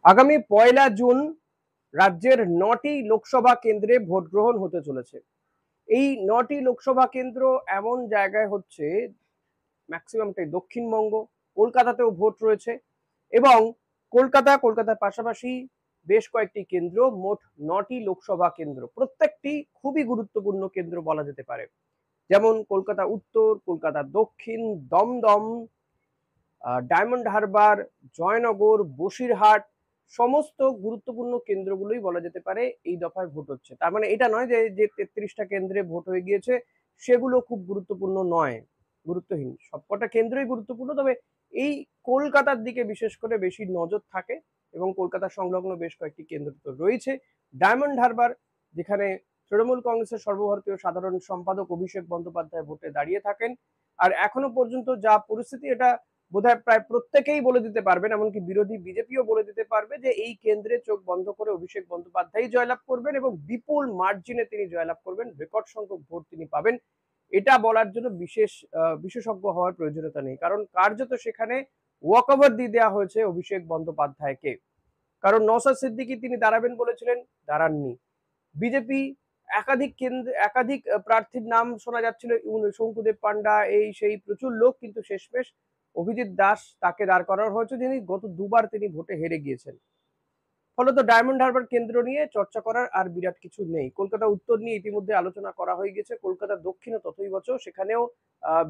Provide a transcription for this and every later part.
আগামী 1 জুন রাজ্যের 9টি লোকসভা কেন্দ্রে ভোট গ্রহণ হতে চলেছে। এই 9টি লোকসভা কেন্দ্র এমন জায়গায় হচ্ছে, ম্যাক্সিমামটাই দক্ষিণবঙ্গ। কলকাতাতেও ভোট রয়েছে এবং কলকাতার পাশাপাশি বেশ কয়েকটি কেন্দ্র, মোট 9টি লোকসভা কেন্দ্র। প্রত্যেকটি খুবই গুরুত্বপূর্ণ কেন্দ্র বলা যেতে পারে। যেমন কলকাতা উত্তর, কলকাতা দক্ষিণ, দমদম, ডায়মন্ড হারবার, জয়নগর, বসিরহাট, সমস্ত গুরুত্বপূর্ণ কেন্দ্রগুলোই বলা যেতে পারে এই দফায় ভোট হচ্ছে। তার মানে এটা নয় যে 33টা কেন্দ্রে ভোট হয়ে গিয়েছে সেগুলো খুব গুরুত্বপূর্ণ নয়, গুরুত্বহীন। সবকটা কেন্দ্রই গুরুত্বপূর্ণ, তবে এই কলকাতার দিকে বিশেষ করে বেশি নজর থাকে এবং কলকাতা সংলগ্ন বেশ কয়েকটি কেন্দ্র তো রয়েছে। ডায়মন্ড হারবার, যেখানে তৃণমূল কংগ্রেসের সর্বভারতীয় সাধারণ সম্পাদক অভিষেক বন্দ্যোপাধ্যায় ভোটে দাঁড়িয়ে থাকেন। আর এখনো পর্যন্ত যা পরিস্থিতি, এটা বোধহয় প্রায় প্রত্যেকেই বলে দিতে পারবেন, এমনকি বিরোধী বিজেপিও বলে দিতে পারবে যে এই কেন্দ্রে চোখ বন্ধ করে অভিষেক বন্দ্যোপাধ্যায় জয়লাভ করবেন এবং বিপুল মার্জিনে তিনি জয়লাভ করবেন, রেকর্ড সংখ্যক ভোট তিনি পাবেন। এটা বলার জন্য বিশেষজ্ঞ হওয়ার প্রয়োজনীয়তা নেই, কারণ কার্যত সেখানে ওয়াকওভার দিয়ে দেওয়া হয়েছে অভিষেক বন্দ্যোপাধ্যায়কে। কারণ নওশাদ সিদ্দিকী তিনি দাঁড়াবেন বলেছিলেন, দাঁড়াননি। বিজেপি একাধিক প্রার্থীর নাম শোনা যাচ্ছিল, শঙ্কুদেব পান্ডা, এই সেই প্রচুর লোক, কিন্তু শেষমেশ অভিজিৎ দাস তাকে দাঁড় করানো হয়েছে, যিনি গত দুবার তিনি ভোটে হেরে গিয়েছেন। ফলত ডায়মন্ড হারবার কেন্দ্র নিয়ে চর্চা করার আর বিরাট কিছু নেই। কলকাতা উত্তর নিয়ে ইতিমধ্যে আলোচনা করা হয়ে গেছে, কলকাতা দক্ষিণও তথৈবচ। সেখানেও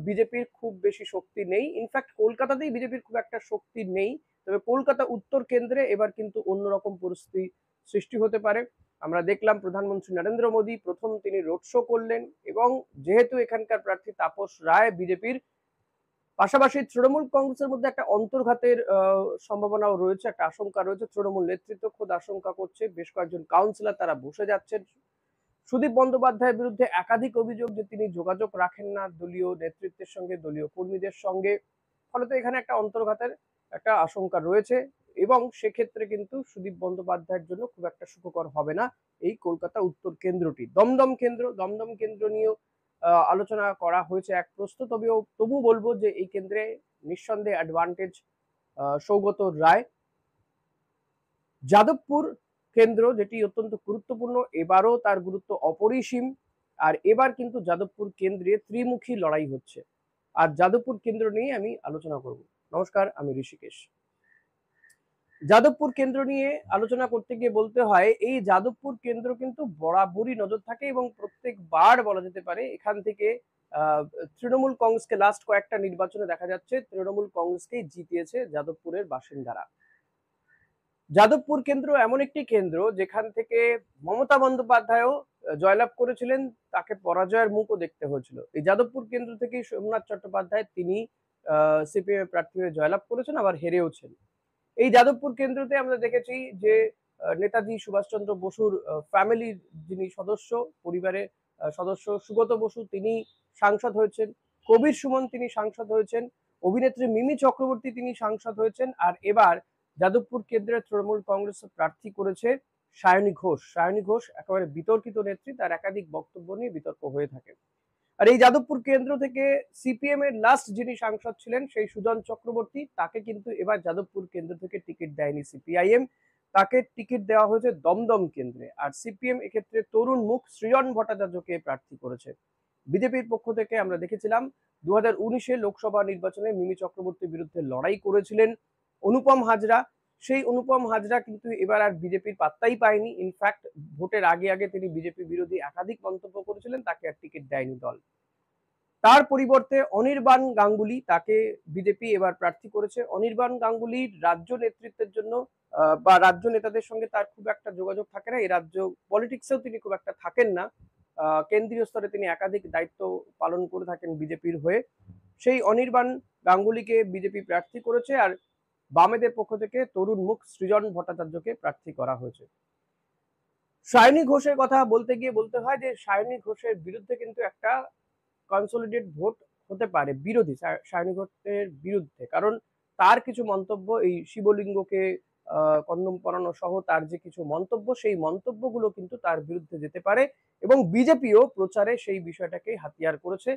বিজেপির খুব বেশি শক্তি নেই, ইনফ্যাক্ট কলকাতাতেই বিজেপির খুব একটা শক্তি নেই। তবে কলকাতা উত্তর কেন্দ্রে এবার কিন্তু অন্যরকম পরিস্থিতি সৃষ্টি হতে পারে। আমরা দেখলাম প্রধানমন্ত্রী নরেন্দ্র মোদী প্রথম তিনি রোড শো করলেন, এবং যেহেতু এখানকার প্রার্থী তাপস রায় বিজেপির, পাশাপাশি তৃণমূল কংগ্রেসের মধ্যে একটা অন্তর্ঘাতের সম্ভাবনাও রয়েছে, একটা আশঙ্কা রয়েছে। তৃণমূল নেতৃত্ব খোদ আশঙ্কা করছে, বেশ কয়েকজন কাউন্সিলর তারা বসে যাচ্ছেন। সুদীপ বন্দ্যোপাধ্যায়ের বিরুদ্ধে একাধিক অভিযোগ যে তিনি যোগাযোগ রাখেন না দলীয় নেতৃত্বের সঙ্গে, দলীয় কর্মীদের সঙ্গে। ফলত এখানে একটা অন্তর্ঘাতের একটা আশঙ্কা রয়েছে, এবং সেক্ষেত্রে কিন্তু সুদীপ বন্দ্যোপাধ্যায়ের জন্য খুব একটা সুখকর হবে না এই কলকাতা উত্তর কেন্দ্রটি। দমদম কেন্দ্র নিয়েও আলোচনা করা হয়েছে এক প্রশ্ন, তবু বলবো যে এই কেন্দ্রে নিঃসন্দেহে অ্যাডভান্টেজ সৌগত রায়। যাদবপুর কেন্দ্র, যেটি অত্যন্ত গুরুত্বপূর্ণ, এবারও তার গুরুত্ব অপরিসীম। আর এবার কিন্তু যাদবপুর কেন্দ্রে ত্রিমুখী লড়াই হচ্ছে, আর যাদবপুর কেন্দ্র নিয়ে আমি আলোচনা করব। নমস্কার, আমি ঋষিকেশ। যাদবপুর কেন্দ্র নিয়ে আলোচনা করতে গিয়ে বলতে হয়, এই যাদবপুর কেন্দ্র কিন্তু বরাবরই নজর থাকে, এবং প্রত্যেকবার বলা যেতে পারে এখান থেকে তৃণমূল কংগ্রেসকে লাস্ট কয়েকটা নির্বাচনে দেখা যাচ্ছে তৃণমূল কংগ্রেসকেই জিতিয়েছে যাদবপুরের বাসিন্দারা। যাদবপুর কেন্দ্র এমন একটি কেন্দ্র যেখান থেকে মমতা বন্দ্যোপাধ্যায়ও জয়লাভ করেছিলেন, তাকে পরাজয়ের মুখও দেখতে হয়েছিল। এই যাদবপুর কেন্দ্র থেকেই সোমনাথ চট্টোপাধ্যায় তিনি সিপিএম প্রার্থী হয়ে জয়লাভ করেছেন, আবার হেরেওছেন। এই যাদবপুর কেন্দ্রতে আমরা দেখেছি যে নেতাজি সুভাষচন্দ্র বসুর ফ্যামিলির যিনি সদস্য, পরিবারের সদস্য সুগত বসু, তিনি সাংসদ হয়েছেন। কবির সুমন তিনি সাংসদ হয়েছেন। অভিনেত্রী মিমি চক্রবর্তী তিনি সাংসদ হয়েছেন। আর এবার যাদবপুর কেন্দ্রে তৃণমূল কংগ্রেস প্রার্থী করেছে সায়নী ঘোষ। সায়নী ঘোষ একেবারে বিতর্কিত নেত্রী, তার একাধিক বক্তব্য নিয়ে বিতর্ক হয়ে থাকে। আর এই যাদবপুর কেন্দ্র থেকে সিপিএম এর লাস্ট যিনি সাংসদ ছিলেন সেই সুজন চক্রবর্তী, তাকে কিন্তু এবার যাদবপুর কেন্দ্র থেকে টিকিট দেয়নি সিপিআইএম, তাকে টিকিট দেওয়া হয়েছে দমদম কেন্দ্রে। আর সিপিএম এক্ষেত্রে তরুণ মুখ সৃজন ভট্টাচার্যকে প্রার্থী করেছে। বিজেপির পক্ষ থেকে আমরা দেখেছিলাম 2019-এ লোকসভা নির্বাচনে মিমি চক্রবর্তীর বিরুদ্ধে লড়াই করেছিলেন অনুপম হাজরা। সেই অনুপম হাজরা কিন্তু এবার আর বিজেপির পাত্তাই পায়নি। ইনফ্যাক্ট ভোটের আগে তিনি বিজেপি বিরোধী একাধিক মন্তব্য করেছিলেন, তাকে আর টিকিট দেয়নি দল। তার পরিবর্তে অনির্বাণ গাঙ্গুলি, তাকে বিজেপি এবার প্রার্থী করেছে। অনির্বাণ গাঙ্গুলির রাজ্য নেতৃত্বের জন্য বা রাজ্য নেতাদের সঙ্গে তার খুব একটা যোগাযোগ থাকে না, এই রাজ্য পলিটিক্সেও তিনি খুব একটা থাকেন না। কেন্দ্রীয় স্তরে তিনি একাধিক দায়িত্ব পালন করে থাকেন বিজেপির হয়ে। সেই অনির্বাণ গাঙ্গুলিকে বিজেপি প্রার্থী করেছে, আর বামেদের পক্ষ থেকে তরুণ মুখ সৃজন ভট্টাচার্যকে প্রার্থী করা হয়েছে। সায়নী ঘোষের কথা বলতে গিয়ে বলতে হয় যে সায়নী ঘোষের বিরুদ্ধে কিন্তু একটা কনসলিডেট ভোট হতে পারে বিরোধী সায়নী ঘোষের বিরুদ্ধে, কারণ তার কিছু মন্তব্য, এই শিবলিঙ্গকে কন্ডম পরানো সহ তার যে কিছু মন্তব্য, সেই মন্তব্যগুলো কিন্তু তার বিরুদ্ধে যেতে পারে, এবং বিজেপিও প্রচারে সেই বিষয়টাকে হাতিয়ার করেছে।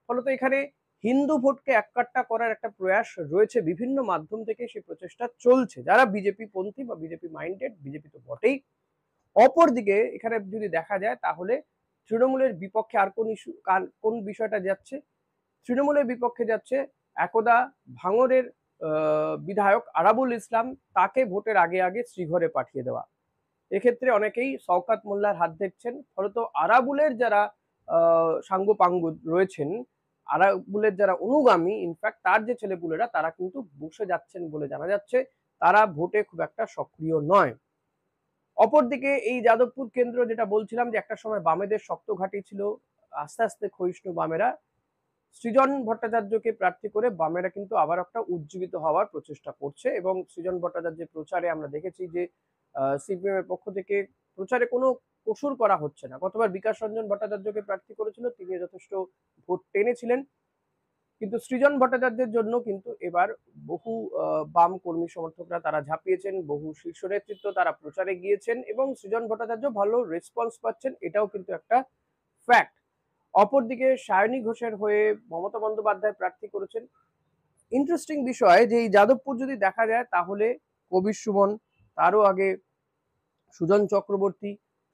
ফলত এখানে হিন্দু ভোটকে এককাট্টা করার একটা প্রয়াস রয়েছে, বিভিন্ন মাধ্যম থেকে সেই প্রচেষ্টা চলছে, যারা বিজেপি পন্থী বা বিজেপি মাইন্ডেড, বিজেপি তো বটেই। অপরদিকে এখানে যদি দেখা যায় তাহলে তৃণমূলের বিপক্ষে আর কোন বিষয়টা যাচ্ছে, তৃণমূলের বিপক্ষে যাচ্ছে একদা ভাঙড়ের বিধায়ক আরাবুল ইসলাম, তাকে ভোটের আগে আগে শ্রীঘরে পাঠিয়ে দেওয়া। এক্ষেত্রে অনেকেই শওকত মোল্লার হাত দেখছেন, ফলত আরাবুলের যারা সাঙ্গপাঙ্গ রয়েছেন, আরাবুলের যারা অনুগামী, ইনফ্যাক্ট তার যে ছেলেপুলেরা, তারা কিন্তু বসে যাচ্ছেন বলে জানা যাচ্ছে, তারা ভোটে খুব একটা সক্রিয় নয়। অপরদিকে এই যাদবপুর কেন্দ্র, যেটা বলছিলাম যে একটা সময় বামেদের শক্ত ঘাঁটি ছিল, আস্তে আস্তে ক্ষয়িষ্ণু বামেরা সৃজন ভট্টাচার্যকে প্রার্থী করে বামেরা কিন্তু আবার একটা উজ্জীবিত হওয়ার প্রচেষ্টা করছে, এবং সৃজন ভট্টাচার্যের প্রচারে আমরা দেখেছি যে সিপিএম এর পক্ষ থেকে প্রচারে কোনো কসুর করা হচ্ছে না। গতবার বিকাশ রঞ্জন ভট্টাচার্যকে প্রার্থী করেছিল, তিনি যথেষ্ট ভোট টেনেছিলেন, কিন্তু সৃজন ভট্টাচার্যের জন্য কিন্তু এবার বহু বাম কর্মী সমর্থকরা তারা ঝাঁপিয়েছেন, বহু শীর্ষ নেতৃত্ব তারা প্রচারে গিয়েছেন, এবং সৃজন ভট্টাচার্য ভালো রেসপন্স পাচ্ছেন, এটাও কিন্তু একটা ফ্যাক্ট। অপরদিকে সায়নী ঘোষের হয়ে মমতা বন্দ্যোপাধ্যায় প্রার্থী করেছেন। ইন্টারেস্টিং বিষয় যে এই যাদবপুর যদি দেখা যায় তাহলে কবির সুমন, তারও আগে সুজন চক্রবর্তী,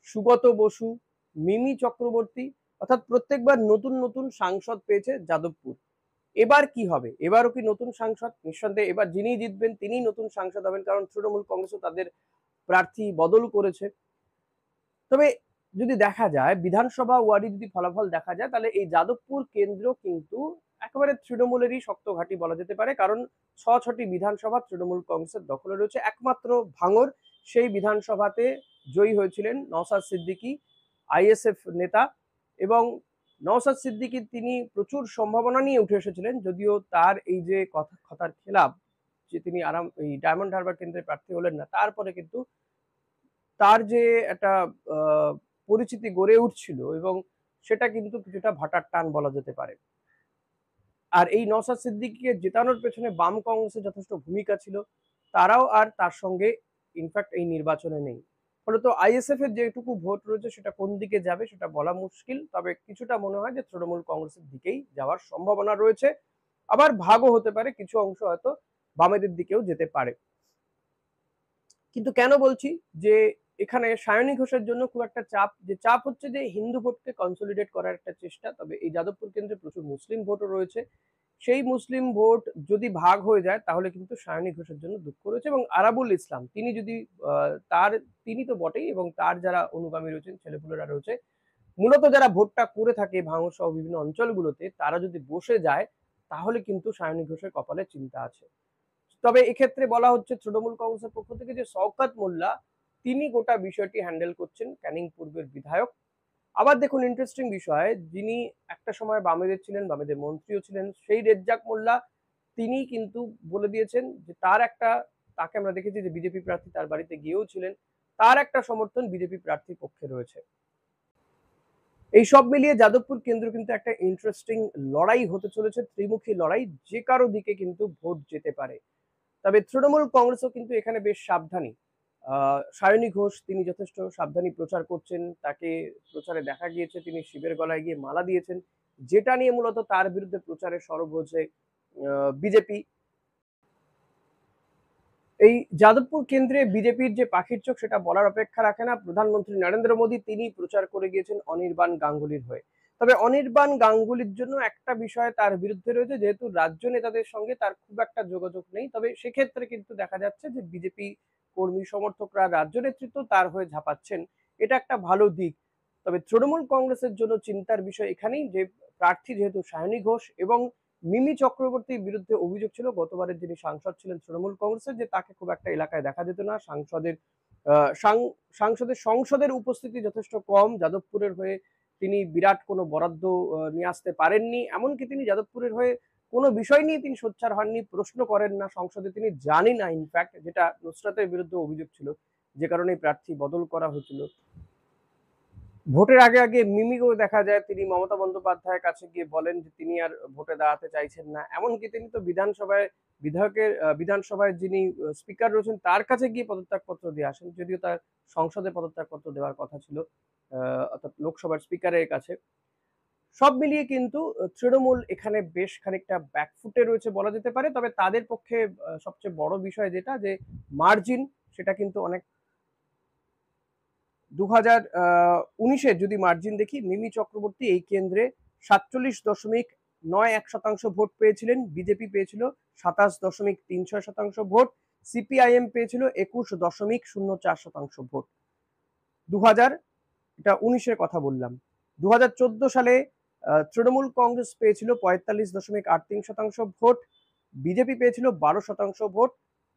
সুগত বসু, মিমি চক্রবর্তী, অর্থাৎ প্রত্যেকবার নতুন নতুন সাংসদ পেয়েছে যাদবপুর। এবার কি হবে? এবারও কি নতুন সাংসদ? নিঃসন্দেহে এবার যিনি জিতবেন তিনিই নতুন সাংসদ হবেন, কারণ তৃণমূল কংগ্রেসও তাদের প্রার্থী বদল করেছে। তবে যদি দেখা যায় বিধানসভা ওয়ার্ডে যদি ফলাফল দেখা যায়, তাহলে এই যাদবপুর কেন্দ্র কিন্তু একেবারে তৃণমূলেরই শক্ত ঘাঁটি বলা যেতে পারে, কারণ ছটি বিধানসভা তৃণমূল কংগ্রেসের দখলে রয়েছে। একমাত্র ভাঙড়, সেই বিধানসভাতে জয়ী হয়েছিলেন নওশাদ সিদ্দিকী, আইএসএফ নেতা, এবং নওশাদ সিদ্দিকী তিনি প্রচুর সম্ভাবনা নিয়ে উঠে এসেছিলেন, যদিও তার এই যে কথার খেলাপ যে তিনি এই ডায়মন্ড হারবার কেন্দ্রে প্রার্থী হলেন না, তারপরে কিন্তু তার যে একটা পরিচিতি গড়ে উঠছিল, এবং সেটা কিন্তু কিছুটা ভাটার টান বলা যেতে পারে। আর এই নওশাদ সিদ্দিকীকে জেতানোর পেছনে বাম কংগ্রেসের যথেষ্ট ভূমিকা ছিল, তারাও আর তার সঙ্গে ইনফ্যাক্ট এই নির্বাচনে নেই। ফলত আইএসএফ এর যেটুকু ভোট রয়েছে সেটা কোন দিকে যাবে সেটা বলা মুশকিল, তবে কিছুটা মনে হয় যে তৃণমূল কংগ্রেসের দিকেই যাওয়ার সম্ভাবনা রয়েছে। আবার ভাগও হতে পারে, কিছু অংশ হয়তো বামেদের দিকেও যেতে পারে। কিন্তু কেন বলছি যে এখানে সায়নী ঘোষের জন্য খুব একটা চাপ হচ্ছে যে হিন্দু ভোটকে কনসলিডেট করার একটা চেষ্টা। তবে এই যাদবপুর কেন্দ্রে প্রচুর মুসলিম ভোটও রয়েছে, সেই মুসলিম ভোট যদি ভাগ হয়ে যায় তাহলে কিন্তু সায়নী ঘোষের জন্য দুঃখ রয়েছে, এবং আরাবুল ইসলাম তিনি যদি তিনি তো বটেই, এবং তার যারা অনুগামী রয়েছেন, ছেলেপুলেরা রয়েছে, মূলত যারা ভোটটা করে থাকে ভাঙড় সহ বিভিন্ন অঞ্চলগুলোতে, তারা যদি বসে যায় তাহলে কিন্তু সায়নী ঘোষের কপালে চিন্তা আছে। তবে এক্ষেত্রে বলা হচ্ছে তৃণমূল কংগ্রেসের পক্ষ থেকে যে শওকত মোল্লা, তিনি গোটা বিষয়টি হ্যান্ডেল করছেন, ক্যানিং পূর্বের বিধায়ক। আবার দেখুন ইন্টারেস্টিং বিষয়, যিনি একটা সময় বামেদের ছিলেন, বামেদের মন্ত্রীও ছিলেন, সেই রেজ্জাক মোল্লা তিনি কিন্তু বলে দিয়েছেন যে তাকে আমরা দেখেছি যে বিজেপি প্রার্থী তার বাড়িতে গিয়েও ছিলেন, তার একটা সমর্থন বিজেপি প্রার্থীর পক্ষে রয়েছে। এই সব মিলিয়ে যাদবপুর কেন্দ্র কিন্তু একটা ইন্টারেস্টিং লড়াই হতে চলেছে, ত্রিমুখী লড়াই, যে কারো দিকে কিন্তু ভোট যেতে পারে। তবে তৃণমূল কংগ্রেসও কিন্তু এখানে বেশ সাবধানী। সায়নী ঘোষ তিনি যথেষ্ট সাবধানী প্রচার করছেন, তাকে প্রচারে দেখা গিয়েছে তিনি শিবের গলায় গিয়ে মালা দিয়েছেন, যেটা নিয়ে মূলত তার বিরুদ্ধে প্রচারে সরব হয়েছে বিজেপি। এই যাদবপুর কেন্দ্রে বিজেপির যে পাখির চোখ সেটা বলার অপেক্ষা রাখে না। প্রধানমন্ত্রী নরেন্দ্র মোদী তিনি প্রচার করে গিয়েছেন অনির্বাণ গাঙ্গুলির হয়ে। তবে অনির্বাণ গাঙ্গুলির জন্য একটা বিষয় তার বিরুদ্ধে রয়েছে, যেহেতু রাজ্য নেতাদের সঙ্গে তার খুব একটা যোগাযোগ নেই, তবে সেক্ষেত্রে কিন্তু দেখা যাচ্ছে যে বিজেপি কর্মী সমর্থকরা, রাজ্য নেতৃত্ব তার হয়ে ঝাঁপাচ্ছেন, এটা একটা ভালো দিক। তবে তৃণমূল কংগ্রেসের জন্য চিন্তার বিষয় এখানেই যে প্রার্থী যেহেতু সায়নী ঘোষ, এবং মিমি চক্রবর্তীর বিরুদ্ধে অভিযোগ ছিল গতবারের যিনি সাংসদ ছিলেন তৃণমূল কংগ্রেসের, যে তাকে খুব একটা এলাকায় দেখা যেত না, সংসদের উপস্থিতি যথেষ্ট কম, যাদবপুরের হয়ে তিনি বিরাট কোনো বরাদ্দ নিয়ে আসতে পারেননি, এমনকি তিনি যাদবপুরের হয়ে কোনো বিষয় নিয়ে তিনি সোচ্চার হননি, প্রশ্ন করেন না সংসদে, তিনি জানি না ইনফ্যাক্ট, যেটা নুসরাতের বিরুদ্ধে অভিযোগ ছিল, যে কারণে প্রার্থী বদল করা হয়েছিল। ভোটের আগে আগে মিমিকেও দেখা যায় তিনি মমতা বন্দ্যোপাধ্যায়ের কাছে গিয়ে বলেন যে তিনি আর ভোটে দাঁড়াতে চাইছেন না, এমনকি তিনি তো বিধানসভায় যিনি স্পিকার রয়েছেন তার কাছে গিয়ে পদত্যাগপত্র দিয়ে আসেন, যদিও তার সংসদে পদত্যাগপত্র দেওয়ার কথা ছিল, অর্থাৎ লোকসভার স্পিকারের কাছে। সব মিলিয়ে কিন্তু তৃণমূল এখানে বেশ খানিকটা ব্যাকফুটে রয়েছে বলা যেতে পারে। তবে তাদের পক্ষে সবচেয়ে বড় বিষয় যেটা যে মার্জিন সেটা কিন্তু অনেক 2019 যদি মার্জিন দেখি, মিমি চক্রবর্তী এই কেন্দ্রে 47.91% ভোট পেয়েছিলেন, বিজেপি পেয়েছিল 27.36% ভোট, সিপিআইএম পেয়েছিল 21.04% ভোট। 2019-এর কথা বললাম। 2014 সালে তৃণমূল কংগ্রেস পেয়েছিল 45.83% ভোট, বিজেপি পেয়েছিল 12% ভোট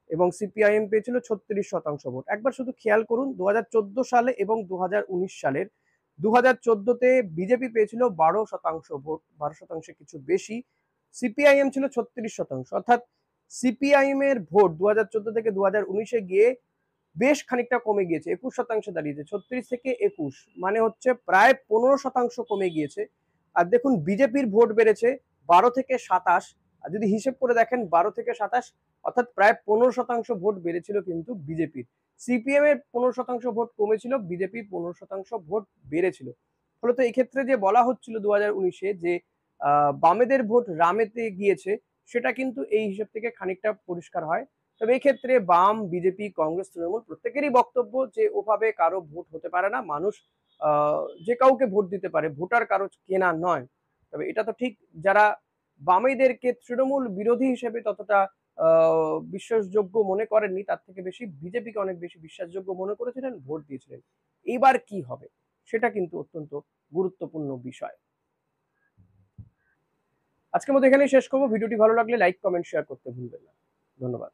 এবং সিপিআইএম পেয়েছিল 36% ভোট। একবার শুধু খেয়াল করুন 2014 সালে এবং 2019 সালের 2014-তে বিজেপি পেয়েছিল 12% ভোট, 12% কিছু বেশি, সিপিআইএম ছিল 36%। অর্থাৎ সিপিআইএম এর ভোট 2014 থেকে 2019-এ গিয়ে বেশ খানিকটা কমে গিয়েছে, 21% দাঁড়িয়েছে, 36 থেকে 21 মানে হচ্ছে প্রায় 15% কমে গিয়েছে। আর দেখুন বিজেপির ভোট বেড়েছে 12 থেকে 27, আর যদি হিসেব করে দেখেন 12 থেকে 27 অর্থাৎ প্রায় 15% ভোট বেড়েছিল কিন্তু বিজেপির। সিপিএম এর 15% ভোট কমেছিল, বিজেপির 15% ভোট বেড়েছিল। ফলত এক্ষেত্রে যে বলা হচ্ছিল 2019-এ যে বামেদের ভোট রামেতে গিয়েছে, সেটা কিন্তু এই হিসেব থেকে খানিকটা পরিষ্কার হয়। তবে এই ক্ষেত্রে বাম, বিজেপি, কংগ্রেস, তৃণমূল প্রত্যেকেরই বক্তব্য যে ওভাবে কারো ভোট হতে পারে না, মানুষ যে কাউকে ভোট দিতে পারে, ভোটার কারো কেনা নয়। তবে এটা তো ঠিক, যারা বামেদেরকে তৃণমূল বিরোধী হিসেবে ততটা বিশ্বাসযোগ্য মনে করেননি, তার থেকে বেশি বিজেপিকে অনেক বেশি বিশ্বাসযোগ্য মনে করেছিলেন, ভোট দিয়েছিলেন। এইবার কি হবে সেটা কিন্তু অত্যন্ত গুরুত্বপূর্ণ বিষয়। আজকের মতো এখানেই শেষ করবো। ভিডিওটি ভালো লাগলে লাইক, কমেন্ট, শেয়ার করতে ভুলবেন না। ধন্যবাদ।